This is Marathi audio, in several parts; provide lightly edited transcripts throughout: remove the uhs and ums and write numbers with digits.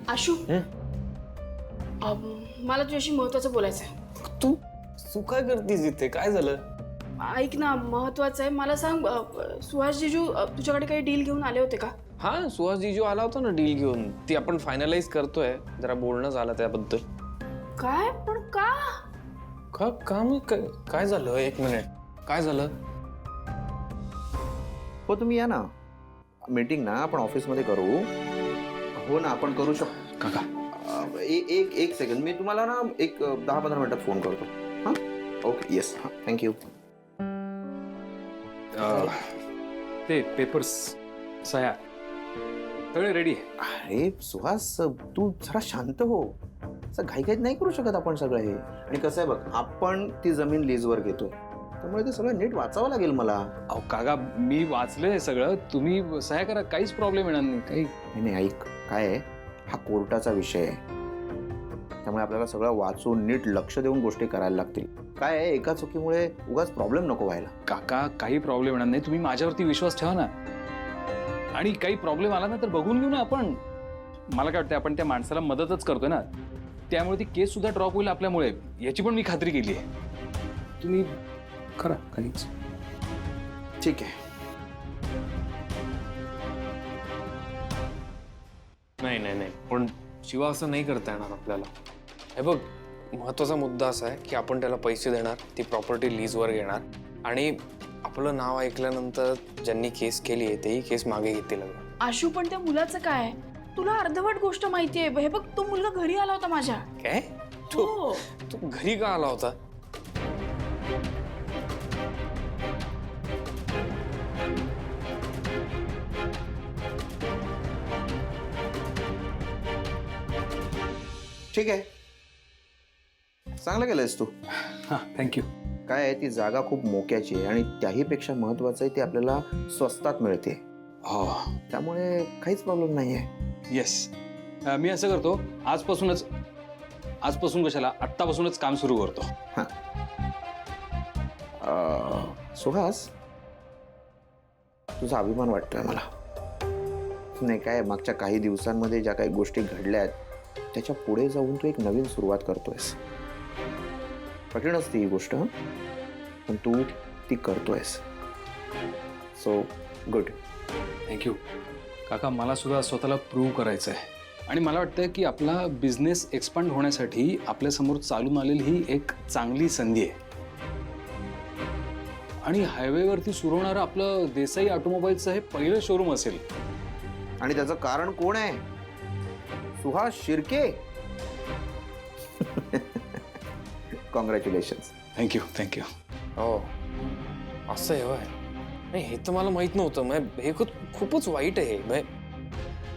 आशू मला तुझ्याशी महत्वाचं बोलायचं आहे. तू तू काय करतीस इथे? काय झालं? ऐक ना, महत्वाचं आहे. मला सांग, सुहास जीजू तुझ्याकडे काही डील घेऊन आले होते का? हा, सुहास जीजू आला होता ना डील घेऊन. ती आपण फायनलाइज करतोय. जरा बोलणं झालं त्याबद्दल. काय? पण का? का काम काय झालं? एक मिनिट, काय झालं? हो, तुम्ही या ना. मीटिंग ना आपण ऑफिसमध्ये करू. हो ना, आपण करू शकतो. काका एक सेकंड, मी तुम्हाला ना एक 10-15 मिनिटात फोन करतो. हां, ओके, येस, हां, थँक्यू. ते पेपर्स सह्या सगळे रेडी आहे. अरे सुहास, तू जरा शांत हो. असं घाईघाईत नाही करू शकत आपण सगळं हे. आणि कसं आहे बघ, आपण ती जमीन लीजवर घेतोय, त्यामुळे ते सगळं नीट वाचावं लागेल मला. अहो काका, मी वाचलंय सगळं. तुम्ही सह्या करा, काहीच प्रॉब्लेम येणार नाही. काही नाही, ऐक, काय आहे, हा कोर्टाचा विषय आहे, त्यामुळे आपल्याला सगळं वाचून नीट लक्ष देऊन गोष्टी करायला लागतील. काय आहे, एका चुकीमुळे उगाच प्रॉब्लेम नको व्हायला. काका, काही प्रॉब्लेम येणार नाही. तुम्ही माझ्यावरती विश्वास ठेवा ना. आणि काही प्रॉब्लेम आला ना तर बघून घेऊ ना आपण. मला काय वाटतं, आपण त्या माणसाला मदतच करतोय ना, त्यामुळे ती केस सुद्धा ड्रॉप होईल आपल्यामुळे, याची पण मी खात्री केली आहे. तुम्ही करा काहीच. ठीक आहे. नाही, पण शिवा असं नाही करता येणार आपल्याला. हे बघ, महत्वाचा मुद्दा असा आहे की आपण त्याला पैसे देणार, ती प्रॉपर्टी लीजवर घेणार, आणि आपलं नाव ऐकल्यानंतर ज्यांनी केस केली आहे तेही केस मागे घेतील. आशू, पण त्या मुलाचं काय? तुला अर्धवट गोष्ट माहिती आहे. हे बघ, तो मुलगा घरी आला होता माझ्या. काय? हो. तू घरी का आला होता? ठीक आहे, चांगलं केलंयस तू. हां, थँक्यू. काय आहे, ती जागा खूप मोक्याची आहे आणि त्याहीपेक्षा महत्वाचं आहे, ती आपल्याला स्वस्तात मिळते. हो, त्यामुळे काहीच प्रॉब्लेम नाही आहे. येस. मी असं करतो, आजपासून कशाला, आत्तापासूनच काम सुरू करतो. हां, सुहास, तुझा अभिमान वाटतोय मला. नाही, काय मागच्या काही दिवसांमध्ये ज्या काही गोष्टी घडल्या आहेत त्याच्या पुढे जाऊन तू एक नवीन सुरुवात करतोयस. कठीण असते ही गोष्ट, पण तू ती करतोयस. So good. थँक्यू. काका, मला सुद्धा स्वतःला प्रूव्ह करायचं आहे. आणि मला वाटतं की आपला बिझनेस एक्सपांड होण्यासाठी आपल्यासमोर चालून आलेली ही एक चांगली संधी आहे. आणि हायवेवरती सुरू होणारं आपलं देसाई ऑटोमोबाईलचं हे पहिलं शोरूम असेल. आणि त्याचं कारण कोण आहे? सुहास शिर्के. कॉंग्रॅच्युलेशन्स. थँक्यू. हो, असं आहे होय. नाही, हे तर मला माहित नव्हतं. हे खूपच वाईट आहे.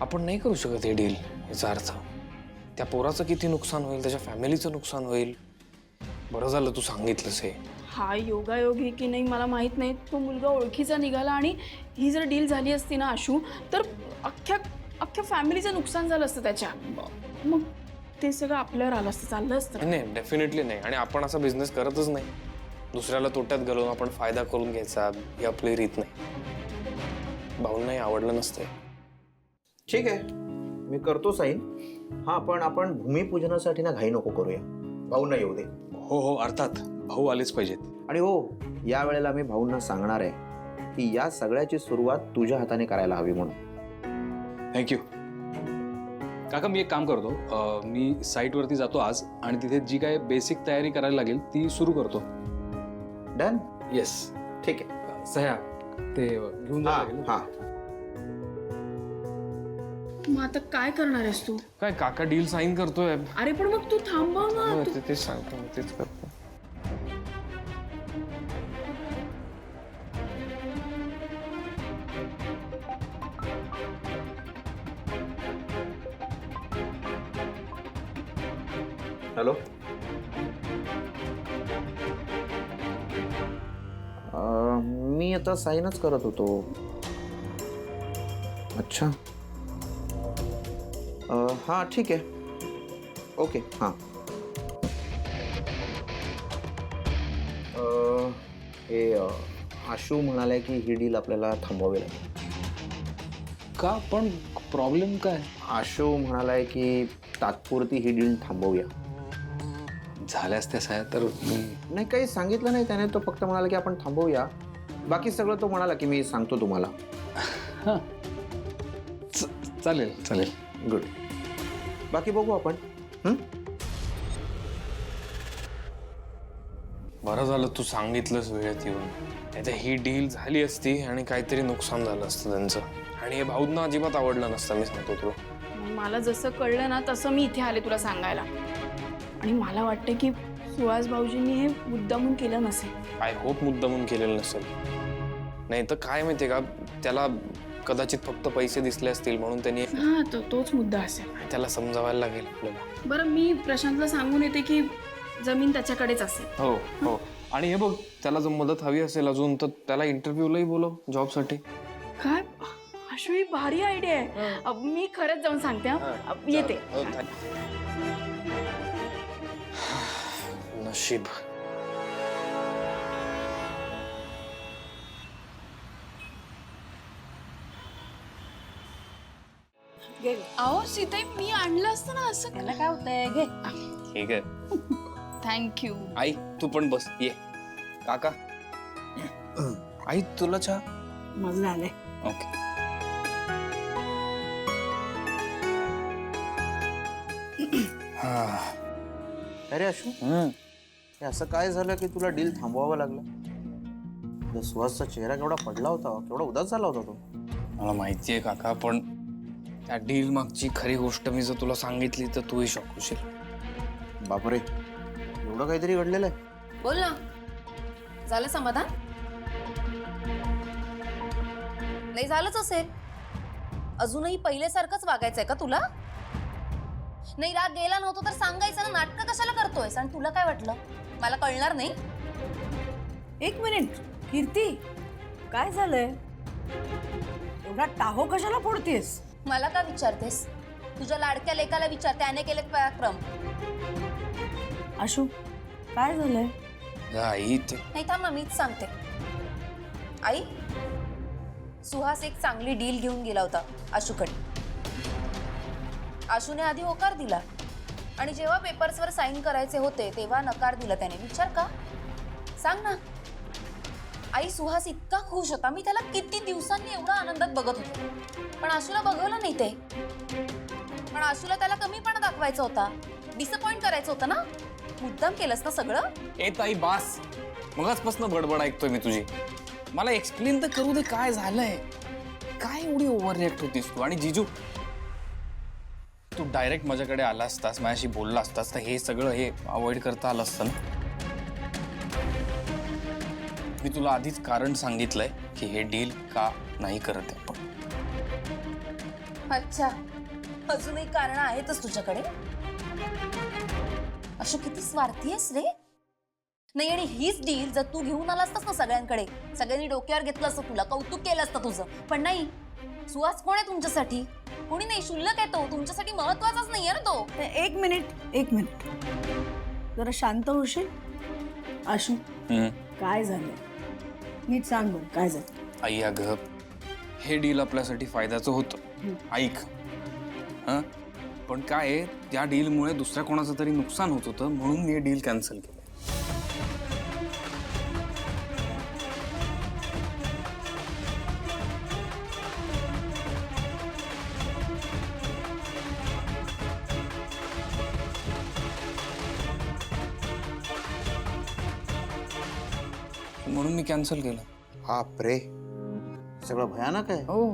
आपण नाही करू शकत हे डील. याचा अर्थ त्या पोराचं किती नुकसान होईल, त्याच्या फॅमिलीचं नुकसान होईल. बरं झालं तू सांगितलंस हे. हा योगायोग आहे की नाही मला माहित नाही. तो मुलगा ओळखीचा निघाला, आणि ही जर डील झाली असती ना आशू, तर अख्ख्या फॅमिलीचं नुकसान झालं असतं त्याच्या. मग ते सगळं आपल्यावर आलं असतं, चाललं असतं. नाही, डेफिनेटली नाही. आणि आपण असा बिझनेस करतच नाही. दुसऱ्याला तोट्यात घालून आपण फायदा करून घ्यायचा, ही आपली रीत नाही. भाऊंनाही आवडलं नसतंय. ठीक आहे, मी करतो साईन. हां, पण आपण भूमिपूजनासाठी ना घाई नको करूया. भाऊंना येऊ दे. हो, अर्थात भाऊ आलेच पाहिजेत. आणि हो, या वेळेला मी भाऊंना सांगणार आहे की या सगळ्याची सुरुवात तुझ्या हाताने करायला हवी म्हणून. थँक्यू. काका, मी एक काम करतो, मी साईटवरती जातो आज, आणि तिथे जी काय बेसिक तयारी करायला लागेल ती सुरू करतो. डन. येस. ठीक आहे. सह्या ते घेऊन जावं लागेल. हां, मग आता काय करणार आहेस तू? काय, काका डील साईन करतोय. अरे पण मग तू थांबव ना. तेच सांगतो, तेच करतो. हॅलो. मी आता साईनच करत होतो. अच्छा. हां, ठीक आहे. ओके. हां. हे आशू म्हणाले की ही डील आपल्याला थांबवावी लागेल. का पण प्रॉब्लेम काय? आशू म्हणालाय की तात्पुरती ही डील थांबवूया. झाल्यास त्या तर नाही, काही सांगितलं नाही त्याने. तो फक्त म्हणाला की आपण थांबवूया. बाकी सगळं तो म्हणाला की मी सांगतो तुम्हाला. हां, चालेल चालेल. गुड. बाकी बघू आपण. हं? बरं झालं तू सांगितलंस वेळेत येऊन. नाही तर ही डील झाली असती आणि काहीतरी नुकसान झालं असतं त्यांचं. आणि हे भाऊंना अजिबात आवडलं नसतं, मी सांगतो तुला. मला जसं कळलं ना तसं मी इथे आले तुला सांगायला. आणि मला वाटतं की सुहास भाऊजींनी हे मुद्दामून केलं नसेल. आय होप मुद्दामून केलेलं नसेल. नाही तर काय माहितीये का, त्याला कदाचित फक्त पैसे दिसले असतील म्हणून त्यांनी हां, तोच मुद्दा असेल. त्याला समजावायला लागेल आपल्याला. बरं, मी प्रशांतला सांगून येते की जमीन त्याच्याकडेच असेल. हो हो. आणि हे बघ, त्याला जर मदत हवी असेल अजून तर त्याला इंटरव्ह्यूलाही बोलव जॉबसाठी. काय आशू, ही भारी आयडिया आहे. मी खरंच जाऊन सांगते. येते. नशीब. अहो सीताई, मी आणलं असतं ना असं. त्याला काय होतंय, घे. ठीक आहे. थँक्यू. आई तू पण बस. ये काका. आई तुला चहा. माझं झालंय. ओके. अरे आशू, हे असं काय झालं की तुला डील थांबवावं लागलं? सुहासचा चेहरा केवढा पडला होता, केवढा उदास झाला होता तो. मला माहितीये काका, पण त्या डील मागची खरी गोष्ट मी जर तुला सांगितली तर तूही शॉक होशील. बापरे, एवढं काहीतरी घडलेलं आहे? बोल ना, झालं समाधान? नाही झालंच असेल. अजूनही पहिल्यासारखंच वागायचंय का तुला? नाही, राग गेला नव्हता तर सांगायचं ना. नाटकं कशाला करतोयस? आणि तुला काय वाटलं मला कळणार नाही? एक मिनिट कीर्ती, काय झालंय? एवढा टाहो कशाला फोडतेस? मला का विचारतेस? तुझ्या लाडक्या लेकाला विचार, त्याने केलेत पराक्रम. आशू, काय झालंय? आई ते नाही, थांब ना, मीच सांगते. आई, सुहास एक चांगली डील घेऊन गेला होता आशूकडे. आशूने आधी होकार दिला आणि जेव्हा पेपर्सवर साईन करायचे होते तेव्हा नकार दिला त्याने. विचार का? सांग ना. आई, सुहास इतका खुश होता. मी त्याला किती दिवसांनी एवढा आनंदात बघत होते, पण आशूला बघवलं नाही ते. पण आशूला त्याला कमीपणा दाखवायचा होता, डिसअपॉइंट करायचं होतं ना. मुद्दाम केलंस ना सगळं. ए ताई बास. मगाचपासून बडबड ऐकतोय मी तुझी. मला एक्सप्लेन तर करू दे, काय झालंय? काय एवढी ओव्हर रिॲक्ट होतीस तू? आणि जिजू, तू डायरेक्ट माझ्याकडे आला असतास, माझ्याशी बोलला असतास तर हे सगळं हे अवॉइड करता आलं असतं ना. मी तुला आधीच कारण सांगितलंय की हे डील का नाही करत आपण. अच्छा, अजूनही कारण आहेतच तुझ्याकडे. अशो, किती स्वार्थी आहेस रे. नाही, आणि हीच डील जर तू घेऊन आला असतास ना सगळ्यांकडे, सगळ्यांनी डोक्यावर घेतलं असतं, तुला कौतुक केलं असतं तुझं. पण नाही, सुहास कोण आहे तुमच्यासाठी? कोणी नाही, शुल्लक आहे तो. तुमच्यासाठी महत्वाचाच नाहीये ना तो. एक मिनिट, जरा शांत होशील? आशू, काय झालंय? नीट सांग बरं, काय झालं? आई अगं, हे डील आपल्यासाठी फायद्याचं होतं. ऐक, हां, पण काय आहे, त्या डीलमुळे दुसऱ्या कोणाचं तरी नुकसान होत होतं म्हणून मी डील कॅन्सल केलं. म्हणून मी कॅन्सल केलं. बापरे, सगळं भयानक आहे. हो.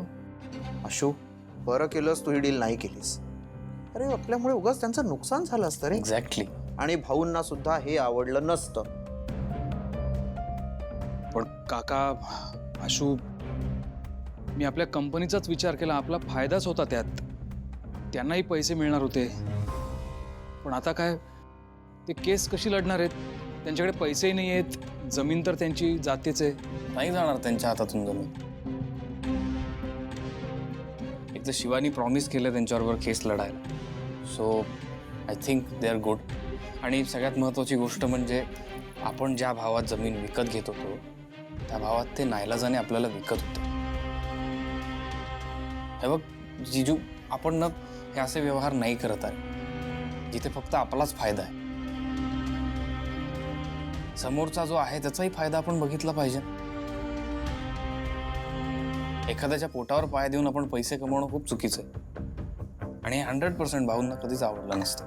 आशू, बरं केलंस तू ही डील नाही केलीस. अरे, आपल्यामुळे उगाच त्यांचं नुकसान झालं असतं रे. एक्झॅक्टली. आणि भाऊंना सुद्धा हे आवडलं नसतं. पण काका, आशू, मी आपल्या कंपनीचाच विचार केला. आपला फायदाच होता त्यात. त्यांनाही पैसे मिळणार होते. पण आता काय, ते केस कशी लढणार आहेत? त्यांच्याकडे पैसेही नाही आहेत. जमीन तर त्यांची जातीच आहे. नाही जाणार त्यांच्या हातातून जमीन. एक तर शिवानी प्रॉमिस केलं त्यांच्याबरोबर केस लढायला. So I think they are good. आणि सगळ्यात महत्त्वाची गोष्ट म्हणजे आपण ज्या भावात जमीन विकत घेत होतो त्या भावात ते नाईलाजाने आपल्याला विकत होते. हे बघ, जिजू आपण ना हे असे व्यवहार नाही करत आहे जिथे फक्त आपलाच फायदा आहे. समोरचा जो आहे त्याचाही फायदा आपण बघितला पाहिजे. एखाद्याच्या पोटावर पाय देऊन आपण पैसे कमवणं खूप चुकीचं आहे आणि 100% भाऊंना कधीच आवडलं नसतं.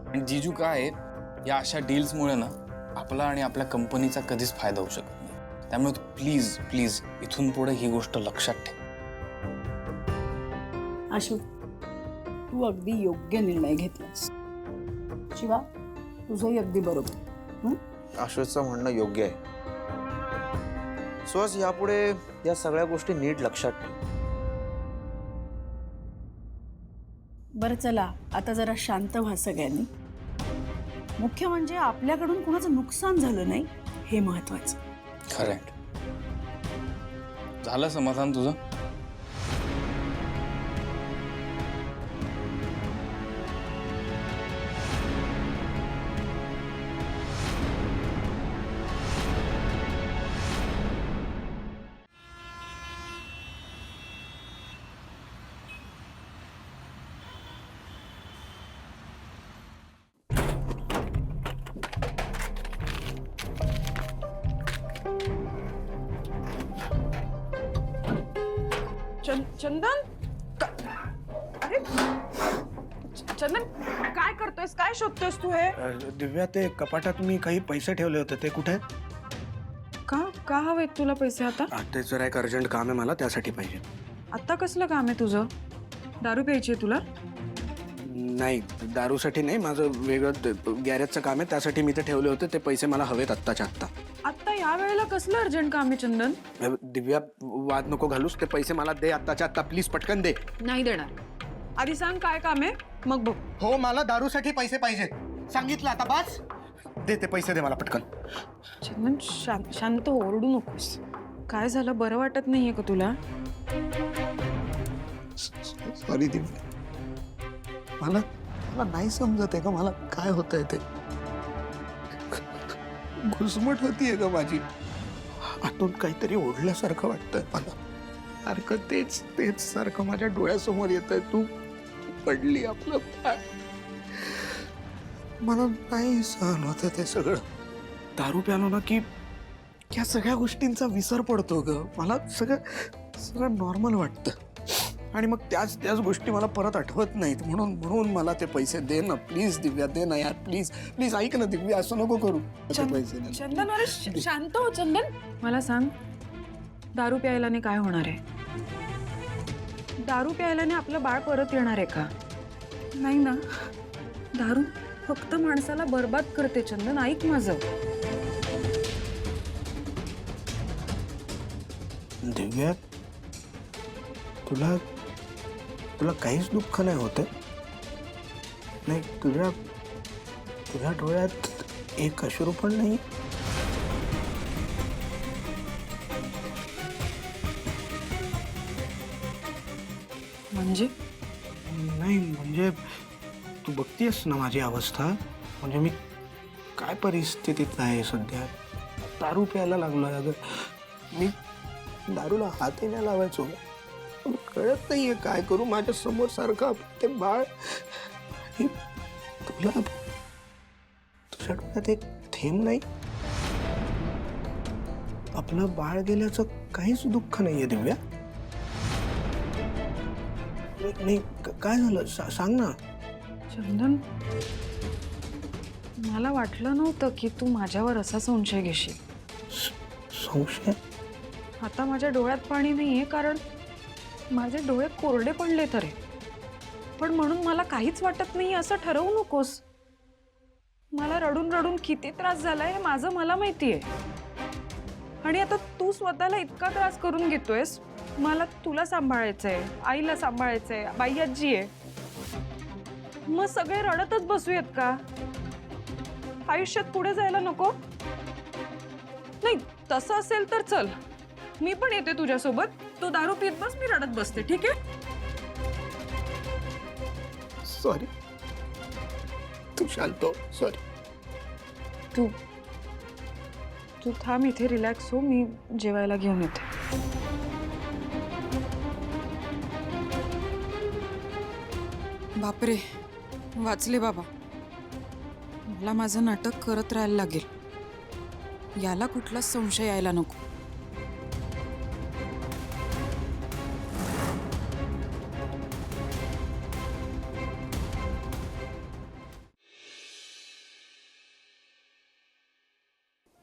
आणि जिजू काय आहे, या अशा डील्समुळे ना आपला आणि आपल्या कंपनीचा कधीच फायदा होऊ शकत नाही. त्यामुळे तू प्लीज प्लीज इथून पुढे ही गोष्ट लक्षात ठेव. आशू, तू अगदी योग्य निर्णय घेतलास. शिवा, तुझंही अगदी बरोबर. आशुचं म्हणणं योग्य आहे. सुहास, यापुढे या सगळ्या गोष्टी नीट लक्षात ठेव. बरं चला, आता जरा शांत व्हा सगळ्यांनी. मुख्य म्हणजे आपल्याकडून कुणाचं नुकसान झालं नाही हे महत्वाचं. खरंय. झालं समाधान तुझं? चंदन, अरे चंदन, काय करतोयस? काय शोधतोयस तू हे? दिव्या, ते कपाटात मी काही पैसे ठेवले होते, ते कुठे? का हवेत तुला पैसे आता? ते जरा एक अर्जंट काम आहे मला, त्यासाठी पाहिजे. आता कसलं काम आहे तुझं? दारू प्यायची आहे तुला? नाही, दारूसाठी नाही, माझं वेगळं गॅरेजचं काम आहे, त्यासाठी मी ते ठेवले होते. ते पैसे मला हवेत आत्ताच्या आत्ता. आता या वेळेला कसलं अर्जंट काम आहे चंदन? दिव्या, वाद नको घालूस. ते पैसे मला दे आत्ताच्या आत्ता, प्लीज, पटकन दे. नाही देणार. आधी सांग काय काम आहे, मग बघ. हो, मला दारूसाठी पैसे पाहिजेत, सांगितलं आता, बस. दे ते पैसे, दे मला पटकन. चंदन, शांत हो, ओरडू नकोस. काय झालं? बरं वाटत नाहीये का तुला? सॉरी दिव्या, मला नाही समजत आहे का मला काय होतंय ते. घुसमट होतीये का माझी? आतून काहीतरी ओढल्यासारखं वाटतंय मला. सारखं तेच सारखं माझ्या डोळ्यासमोर येतंय. तू पडली, आपलं पाय. मला नाही सहन होत ते सगळं. दारू प्यालो ना की या सगळ्या गोष्टींचा विसर पडतो ग. मला सगळं नॉर्मल वाटतं आणि मग त्याच गोष्टी मला परत आठवत नाहीत. म्हणून मला ते पैसे दे ना, प्लीज दिव्या, दे ना यार, प्लीज प्लीज. ऐक ना दिव्या, असं नको करू. ते पैसे दे. चंदन, अरे शांत हो चंदन. मला सांग, दारू प्यायल्याने काय होणार आहे? दारू प्यायल्याने आपलं बाळ परत येणार आहे का? नाही ना. दारू फक्त माणसाला बर्बाद करते चंदन. ऐक माझं. दिव्या, तुला काहीच दुःख नाही होत? नाही, तुझ्या डोळ्यात एक अश्रू पण नाही? म्हणजे नाही, म्हणजे तू बघतेस ना माझी अवस्था. म्हणजे मी काय परिस्थितीत आहे सध्या. दारू प्यायला लागलो. अगं, मी दारूला हातही नाही लावायचो. पण कळत नाहीये काय करू. माझ्या समोर सारखं ते बाळ. तुझ्या डोळ्यात एक थेंब नाही? आपलं बाळ गेल्याचं काहीच दुःख नाहीये दिव्या? नाही, काय झालं सांग ना. चंदन, मला वाटलं नव्हतं की तू माझ्यावर असा संशय घेशील. संशय? आता माझ्या डोळ्यात पाणी नाहीये, कारण माझे डोळे कोरडे पडले तरी. पण म्हणून मला काहीच वाटत नाही असं ठरवू नकोस. मला रडून रडून किती त्रास झालाय हे माझं मला माहितीये. आणि आता तू स्वतःला इतका त्रास करून घेतोयस. मला तुला सांभाळायचंय, आईला सांभाळायचंय, बाई आजी आहे. मग सगळे रडतच बसूयात का? आयुष्यात पुढे जायला नको? नाही, तसं असेल तर चल, मी पण येते तुझ्यासोबत. तू दारू पीत बस, मी रडत बसते, ठीक आहे? सॉरी. तू शांत हो. सॉरी. तू थांब इथे, रिलॅक्स हो. मी जेवायला घेऊन येते. बापरे, वाचले बाबा. मला माझं नाटक करत राहायला लागेल. याला कुठलाच संशय यायला नको.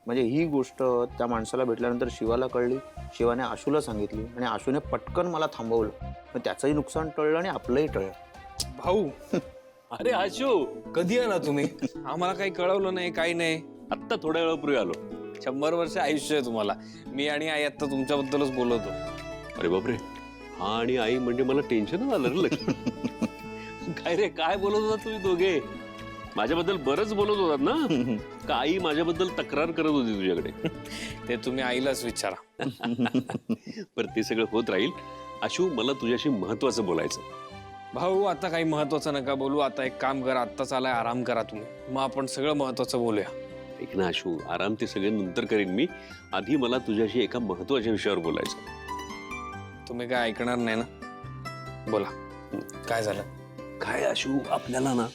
म्हणजे ही गोष्ट त्या माणसाला भेटल्यानंतर शिवाला कळली, शिवाने आशूला सांगितली आणि आशूने पटकन मला थांबवलं. मग त्याचंही नुकसान टळलं आणि आपलंही टळलं. भाऊ अरे आशू, कधी आला तुम्ही? आम्हाला काही कळवलं नाही, काही नाही. आत्ता थोड्या वेळापूर्वी आलो. 100 वर्ष आयुष्य आहे तुम्हाला. मी आणि आई आता तुमच्याबद्दलच बोलवतो. अरे बापरे, हा आणि आई म्हणजे मला टेन्शनच आलं रे लक्ष्मी. काय रे, काय बोलत होता तुम्ही दोघे? माझ्याबद्दल बरंच बोलत होतात ना? का आई माझ्याबद्दल तक्रार करत होती तुझ्याकडे? ते तुम्ही आईलाच विचारा. पर ते सगळं होत राहील. आशू, मला तुझ्याशी महत्वाचं बोलायचं. भाऊ आता काही महत्वाचं नका बोलू. आता एक काम करा, आत्ताच आलाय, आराम करा तुम्ही. मग आपण सगळं महत्वाचं बोलूया. ऐक ना आशू, आराम ते सगळे नंतर करीन मी. आधी मला तुझ्याशी एका महत्वाच्या विषयावर बोलायचं. तुम्ही काय ऐकणार नाही ना? बोला, काय झालं? काय आशू, आपल्याला ना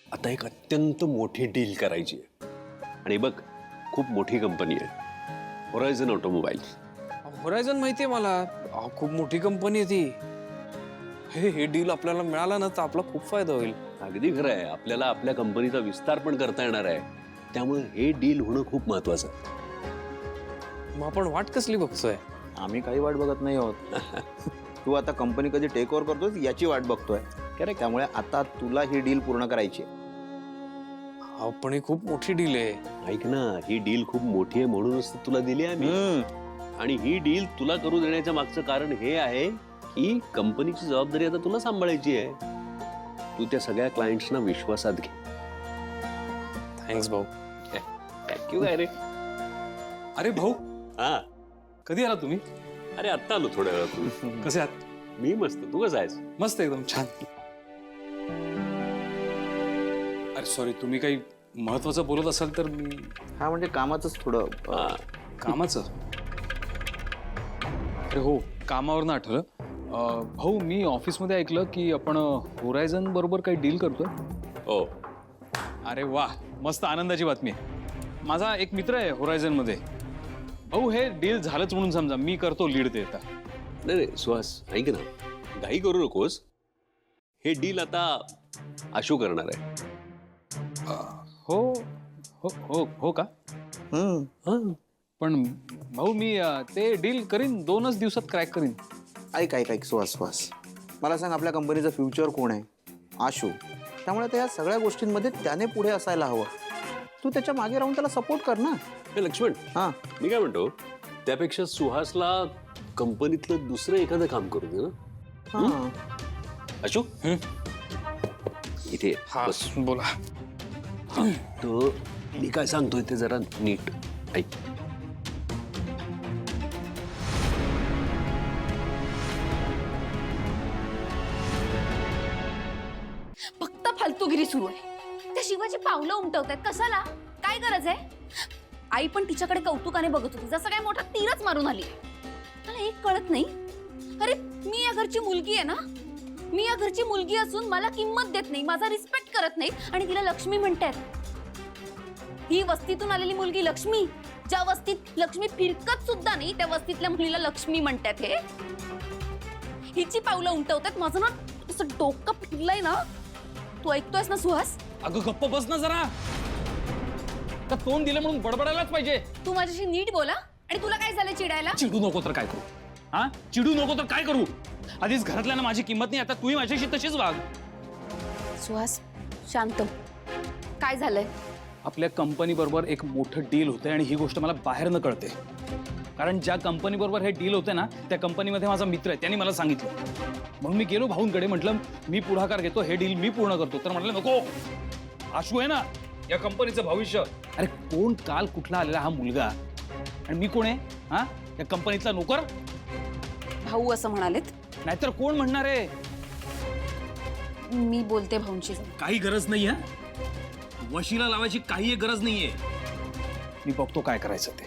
आता एक अत्यंत मोठी डील करायची आहे. आणि बघ, खूप मोठी कंपनी आहे, होरायझन ऑटोमोबाईल्स. होरायझन माहितीये मला. खूप मोठी कंपनी आहे ती. हे डील आपल्याला मिळालं ना तर आपला खूप फायदा होईल. अगदी खरं आहे. आपल्याला आपल्या कंपनीचा विस्तार पण करता येणार आहे. त्यामुळे हे डील होणं खूप महत्वाचं आहे. मग आपण वाट कसली बघतोय? आम्ही काही वाट बघत नाही आहोत. तू आता कंपनी कधी टेक ओव्हर करतोय याची वाट बघतोय. करेक्ट. त्यामुळे आता तुला ही डील पूर्ण करायची आहे. पण ही खूप मोठी डील आहे. ऐक ना, ही डील खूप मोठी आहे म्हणूनच तर तुला दिली आहे मी. आणि ही डील तुला करू देण्याच्या मागचं कारण हे आहे की कंपनीची जबाबदारी आता तुला सांभाळायची आहे. तू त्या सगळ्या क्लायंट्सना विश्वासात घे. थँक्स भाऊ. थँक्यू. काय रे? अरे भाऊ, हा, कधी आला तुम्ही? अरे आत्ता आलो थोड्या वेळात. कसे आहात? मी मस्त. तू कसं आहेस? मस्त, एकदम छान. अरे सॉरी, तुम्ही काही महत्वाचं बोलत असाल तर मी. हा म्हणजे कामाचंच थोडं हा. कामाचं? अरे हो, कामावरनं आठवलं. भाऊ, मी ऑफिसमध्ये ऐकलं की आपण होरायझन बरोबर काही डील करतोय. हो. अरे वा, मस्त आनंदाची बातमी आहे. माझा एक मित्र आहे होरायझनमध्ये. भाऊ, हे डील झालंच म्हणून समजा. मी करतो लीड ते आता. नाही नाही सुहास, ऐक ना, घाई करू नकोस. हे डील आता आशू करणार आहे. हो हो हो हो का? पण भाऊ, मी ते डील करीन, 2च दिवसात क्रॅक करीन. ऐक सुहास, मला सांग, आपल्या कंपनीचं फ्युचर कोण आहे? आशू. त्यामुळे त्या सगळ्या गोष्टींमध्ये त्याने पुढे असायला हवं. तू त्याच्या मागे राहून त्याला सपोर्ट कर ना. हे लक्ष्मण, हा, मी काय म्हणतो, त्यापेक्षा सुहासला कंपनीतलं दुसरं एखादं काम करू दे ना. हा. आशू, इथे हा, बस. बोला. तो मी काय सांगतोय ते जरा नीट ऐक. फक्त फालतूगिरी सुरू आहे. त्या शिवाची पावलं उमटवतायत. कशाला? काय गरज आहे? आई पण तिच्याकडे कौतुकाने बघत होती, जसं काय मोठा तीरच मारून आली. मला एक कळत नाही. अरे, मी या घरची मुलगी आहे ना. मी या घरची मुलगी असून मला किंमत देत नाही, माझा रिस्पेक्ट करत नाही आणि तिला लक्ष्मी म्हणतात. ही वस्तीतून आलेली मुलगी लक्ष्मी. ज्या वस्तीत लक्ष्मी फिरकत सुद्धा नाही त्या वस्तीतल्या मुलीला लक्ष्मी म्हणतात. हे हिची पावलं उमटवतात. माझं ना असं डोकं फिरलंय ना. तू ऐकतोयस ना सुहास? अगं गप्प बस ना जरा. का तोंड दिलं म्हणून बडबडायलाच पाहिजे? तू माझ्याशी नीट बोला. आणि तुला काय झालं चिडायला? चिडू नको तर काय करू? हा, चिडू नको तर काय करू? आधीच घरातल्याना माझी किंमत नाही, आता तूही माझ्याशी तशीच वाग. सुहास, शांत. काय झालंय? आपल्या कंपनी बरोबर एक मोठं डील होतंय आणि ही गोष्ट मला बाहेरनं कळते. कारण ज्या कंपनी बरोबर हे डील होते ना, त्या कंपनीमध्ये माझा मित्र आहे, त्यांनी मला सांगितलं. मग मी गेलो भाऊंकडे, म्हटलं मी पुढाकार घेतो, हे डील मी पूर्ण करतो. तर म्हटलं नको, आशू आहे ना या कंपनीचं भविष्य. अरे कोण काल कुठला आलेला हा मुलगा आणि मी कोण आहे? हा, या कंपनीतला नोकर? भाऊ असं म्हणालेत? नाहीतर कोण म्हणणार आहे? मी बोलते भाऊंशी. काही गरज नाही. हा, वशीला लावायची काही गरज नाहीये. मी बघतो काय करायचं ते.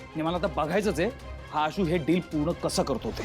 आणि मला आता बघायचंच आहे हा आशू हे डील पूर्ण कसं करतो ते.